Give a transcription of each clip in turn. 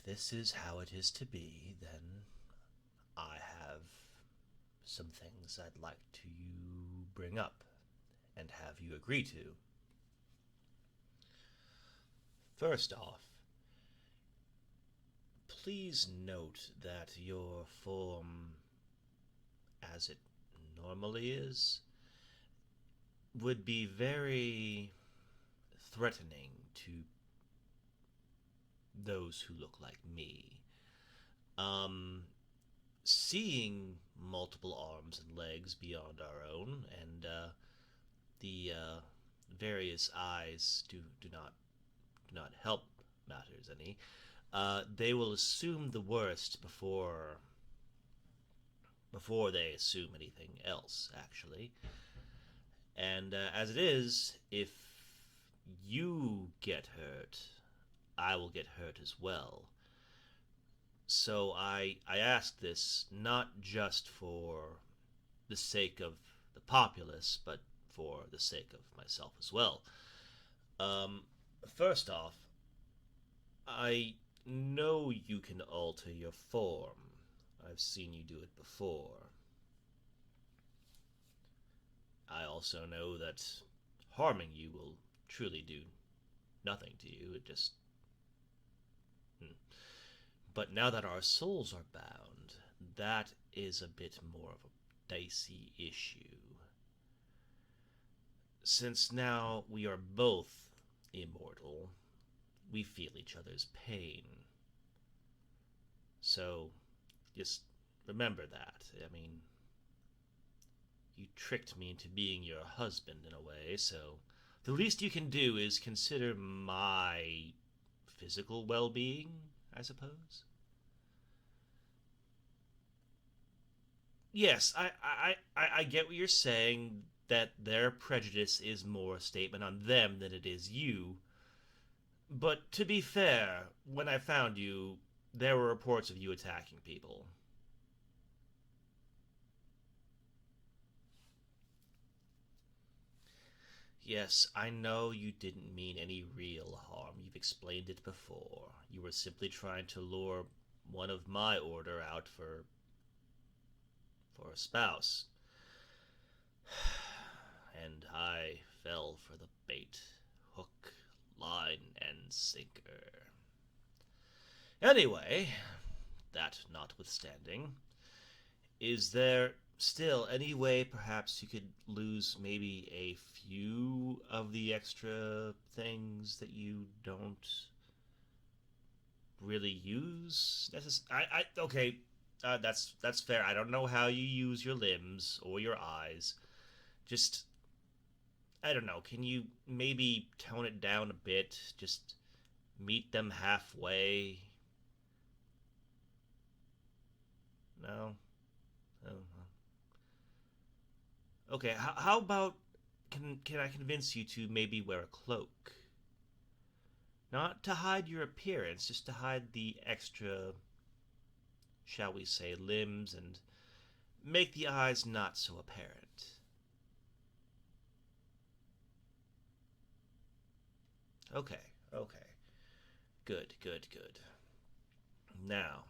this is how it is to be, then I have some things I'd like to bring up and have you agree to. First off, please note that your form, as it normally is, would be very threatening to those who look like me. Um, Seeing multiple arms and legs beyond our own, and the various eyes do not help matters any. They will assume the worst before they assume anything else, actually. And as it is, if you get hurt, I will get hurt as well. So I ask this not just for the sake of the populace, but for the sake of myself as well. Um, First off, I know you can alter your form. I've seen you do it before. I also know that harming you will truly do nothing to you. It just. But now that our souls are bound, that is a bit more of a dicey issue. Since now we are both immortal, we feel each other's pain. So, just remember that. I mean, you tricked me into being your husband in a way, so the least you can do is consider my physical well-being, I suppose. Yes, I get what you're saying, that their prejudice is more a statement on them than it is you. But to be fair, when I found you, there were reports of you attacking people. Yes, I know you didn't mean any real harm. You've explained it before. You were simply trying to lure one of my order out for a spouse. And I fell for the bait. Hook, line, and sinker. Anyway, that notwithstanding, is there still any way perhaps you could lose maybe a few of the extra things that you don't really use? Okay, that's fair. I don't know how you use your limbs or your eyes. Just I don't know. Can you maybe tone it down a bit? Just meet them halfway? No. Oh, okay. How about can I convince you to maybe wear a cloak? Not to hide your appearance, just to hide the extra, shall we say, limbs and make the eyes not so apparent. Okay, okay. Good, good, good. Now,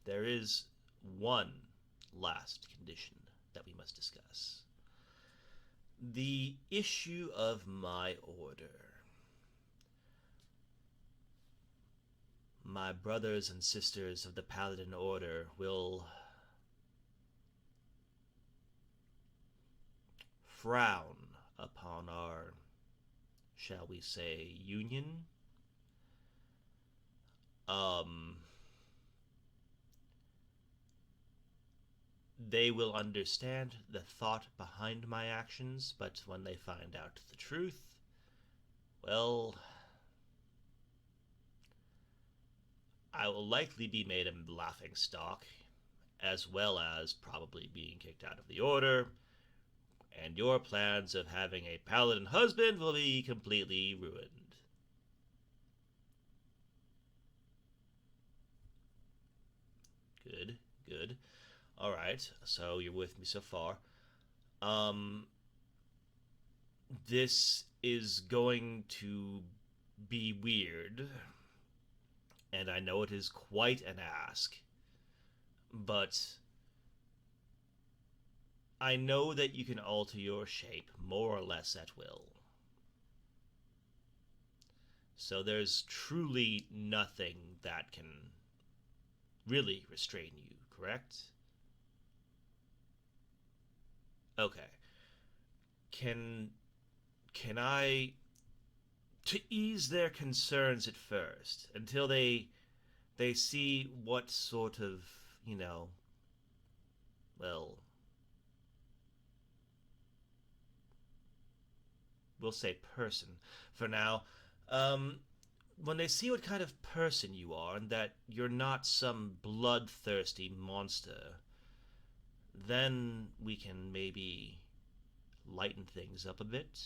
there is one last condition that we must discuss. The issue of my order. My brothers and sisters of the Paladin Order will frown upon our, shall we say, union. Um, they will understand the thought behind my actions, but when they find out the truth, well, I will likely be made a laughing stock, as well as probably being kicked out of the order, and your plans of having a paladin husband will be completely ruined. Good, good. Alright, so you're with me so far. Um, this is going to be weird. and I know it is quite an ask, but I know that you can alter your shape more or less at will. So there's truly nothing that can really restrain you, correct? Okay. Can can I, to ease their concerns at first until they see what sort of, you know, well, we'll say person for now. Um, when they see what kind of person you are and that you're not some bloodthirsty monster, then we can maybe lighten things up a bit.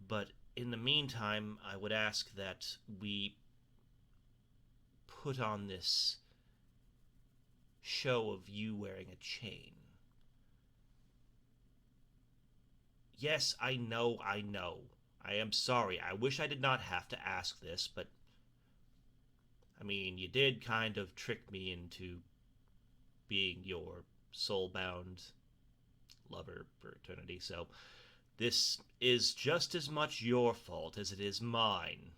But in the meantime, I would ask that we put on this show of you wearing a chain. Yes, I know, I know. I am sorry. I wish I did not have to ask this, but I mean, you did kind of trick me into being your soul-bound lover for eternity, so this is just as much your fault as it is mine.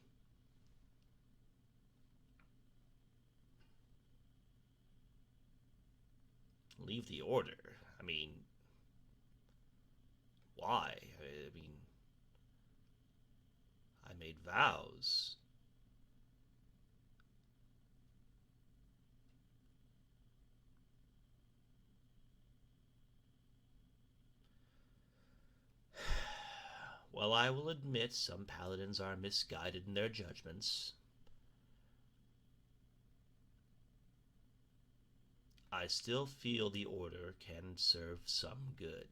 Leave the order? I mean, why? I mean, I made vows. Well, I will admit some paladins are misguided in their judgments. I still feel the order can serve some good.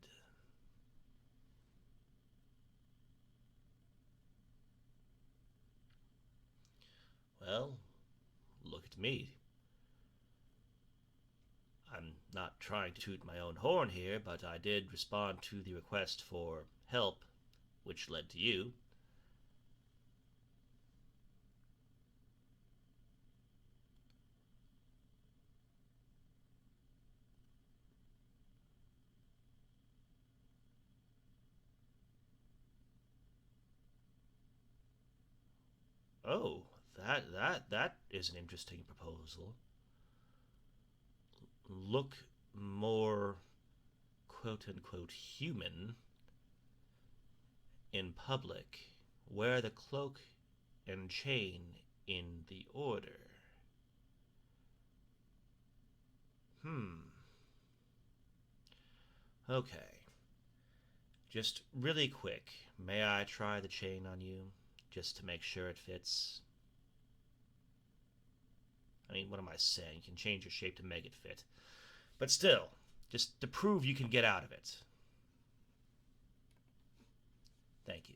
Well, look at me. I'm not trying to toot my own horn here, but I did respond to the request for help, which led to you. Oh, that is an interesting proposal. Look more quote unquote human in public. Wear the cloak and chain in the order. Hmm. Okay. Just really quick, may I try the chain on you? Just to make sure it fits? I mean, what am I saying? You can change your shape to make it fit. But still, just to prove you can get out of it. Thank you.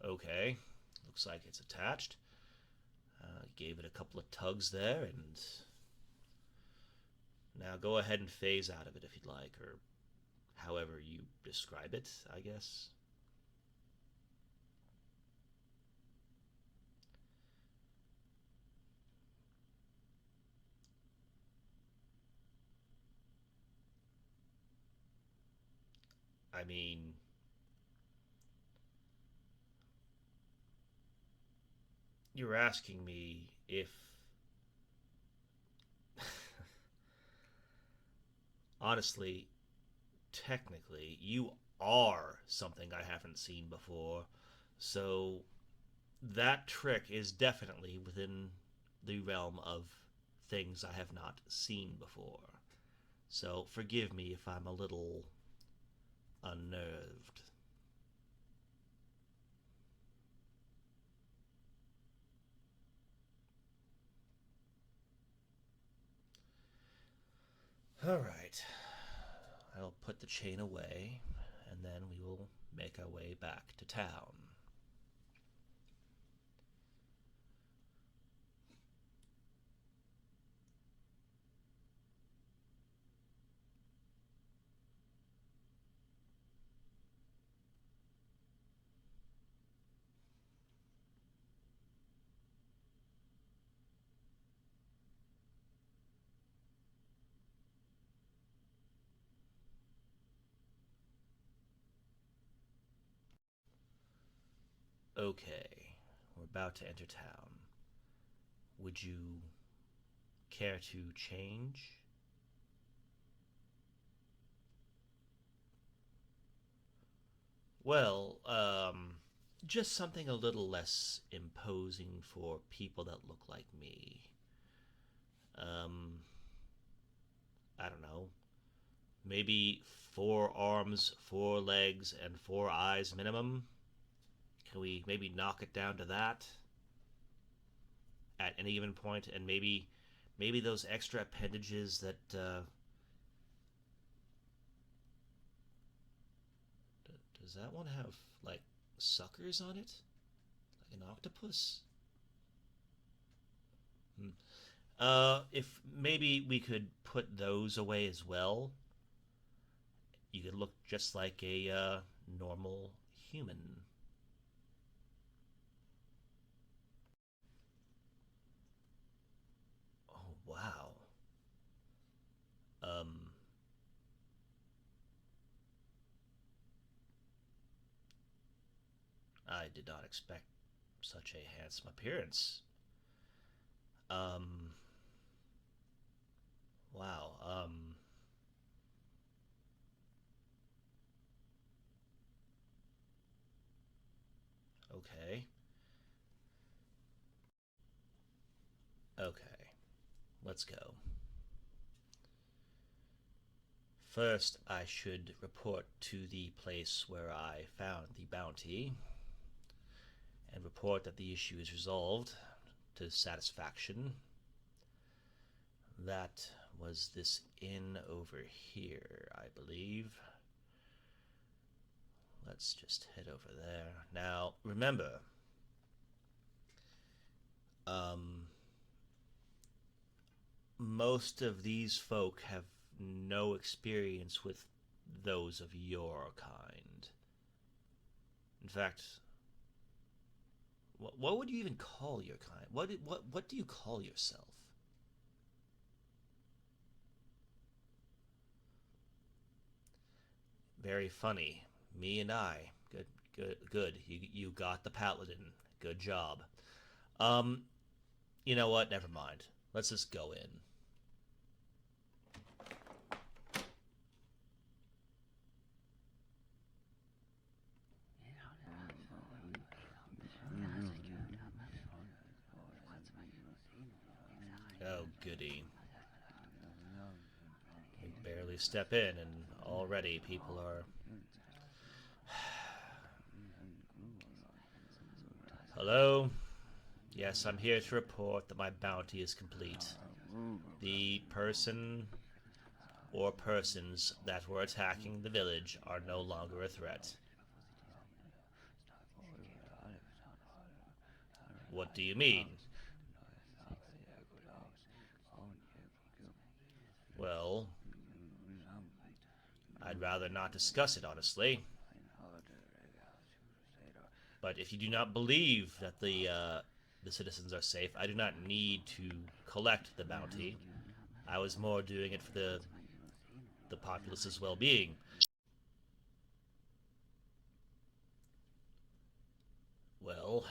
Okay, looks like it's attached. Gave it a couple of tugs there, and now go ahead and phase out of it if you'd like, or however you describe it, I guess. I mean, you're asking me if honestly, technically, you are something I haven't seen before. So that trick is definitely within the realm of things I have not seen before. So forgive me if I'm a little unnerved. All right. I'll put the chain away, and then we will make our way back to town. Okay, we're about to enter town. Would you care to change? Well, just something a little less imposing for people that look like me. Um, I don't know. Maybe 4 arms, 4 legs, and 4 eyes minimum. Can we maybe knock it down to that at any given point, and maybe those extra appendages that does that one have like suckers on it, like an octopus? Hmm. If maybe we could put those away as well, you could look just like a normal human. Oh wow. Um, I did not expect such a handsome appearance. Um, wow. Okay. Okay. Let's go. First, I should report to the place where I found the bounty and report that the issue is resolved to satisfaction. That was this inn over here, I believe. Let's just head over there. Now, remember, um, most of these folk have no experience with those of your kind. In fact, what would you even call your kind? What do you call yourself? Very funny. Me and I. Good, good, good. You got the Paladin. Good job. Um, you know what? Never mind. Let's just go in. Oh, goody. We barely step in, and already people are. Hello? Yes, I'm here to report that my bounty is complete. The person or persons that were attacking the village are no longer a threat. What do you mean? Well, I'd rather not discuss it, honestly. But if you do not believe that the citizens are safe, I do not need to collect the bounty. I was more doing it for the populace's well-being. Well,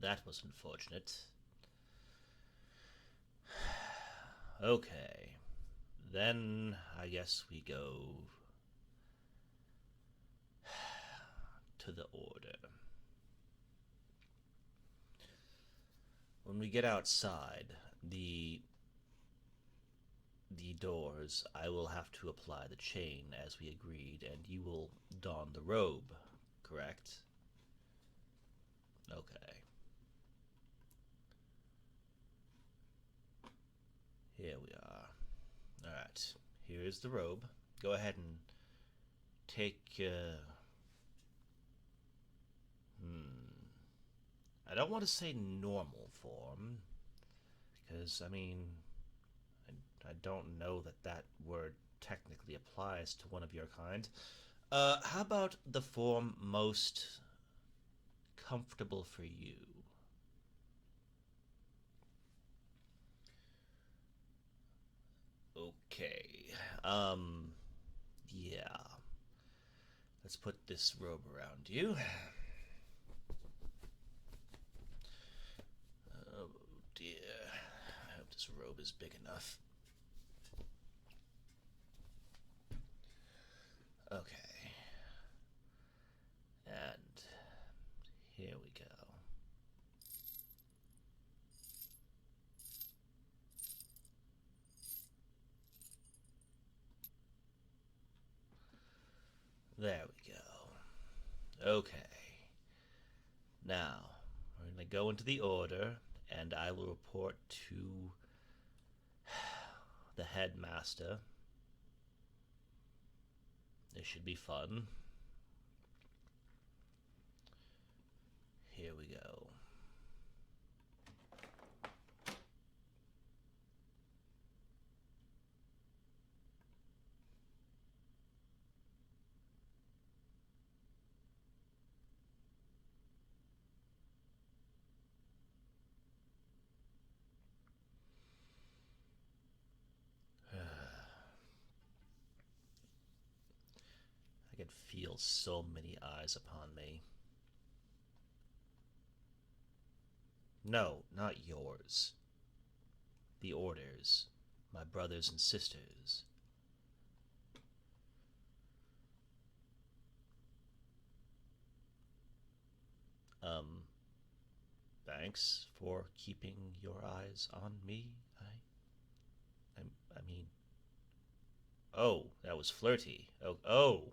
that was unfortunate. Okay, then I guess we go to the order. When we get outside, the doors, I will have to apply the chain as we agreed, and you will don the robe, correct? Okay. Here we are. Alright. Here is the robe. Go ahead and take, I don't want to say normal form, because, I mean, I don't know that that word technically applies to one of your kind. How about the form most comfortable for you? Okay. Yeah. Let's put this robe around you. Oh dear. I hope this robe is big enough. Okay. And here we go. There we go. Okay. Now, we're going to go into the order, and I will report to the headmaster. This should be fun. Here we go. I can feel so many eyes upon me. No, not yours. The Order's, my brothers and sisters. Thanks for keeping your eyes on me. I mean, oh, that was flirty. Oh.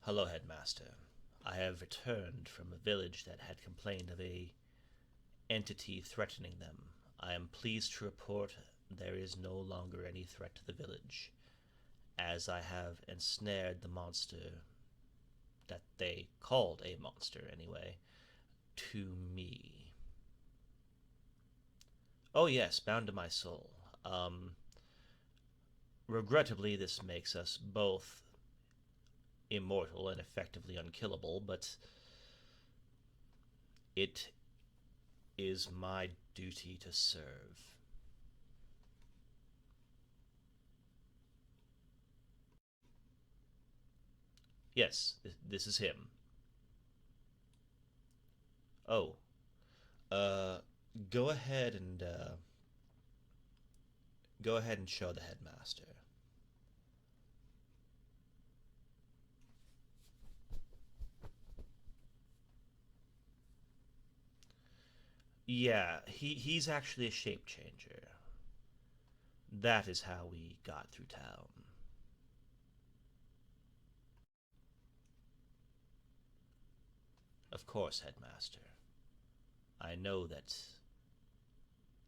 Hello, Headmaster. I have returned from a village that had complained of a entity threatening them. I am pleased to report there is no longer any threat to the village, as I have ensnared the monster that they called a monster, anyway, to me. Oh yes, bound to my soul. Regrettably, this makes us both immortal and effectively unkillable, but it is my duty to serve. Yes, this is him. Oh, uh, go ahead and show the headmaster. Yeah, he's actually a shape changer. That is how we got through town. Of course, headmaster. I know that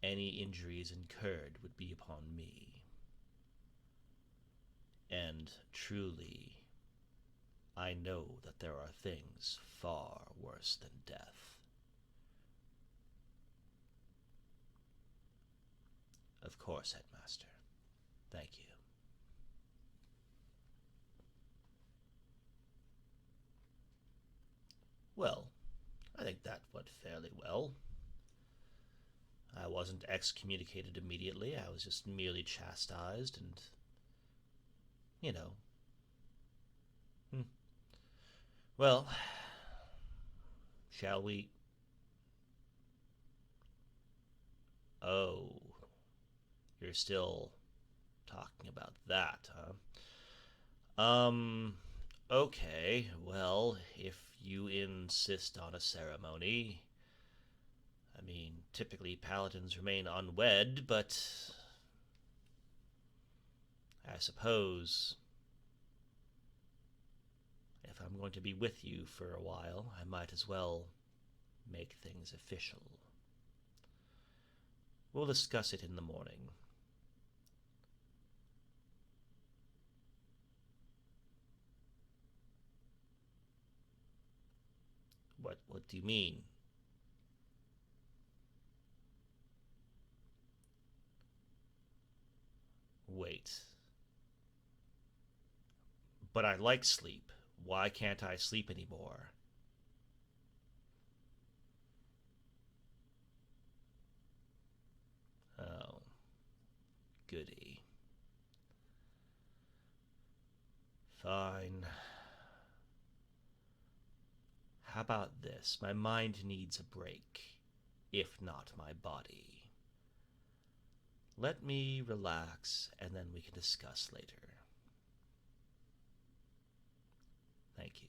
any injuries incurred would be upon me. And truly, I know that there are things far worse than death. Of course, headmaster. Thank you. Well, I think that went fairly well. I wasn't excommunicated immediately, I was just merely chastised and, you know. Well, shall we? Oh, you're still talking about that, huh? Okay, well, if you insist on a ceremony. I mean, typically paladins remain unwed, but I suppose if I'm going to be with you for a while, I might as well make things official. We'll discuss it in the morning. What do you mean? Wait. But I like sleep. Why can't I sleep anymore? goody. Fine. How about this? My mind needs a break, if not my body. Let me relax, and then we can discuss later. Thank you.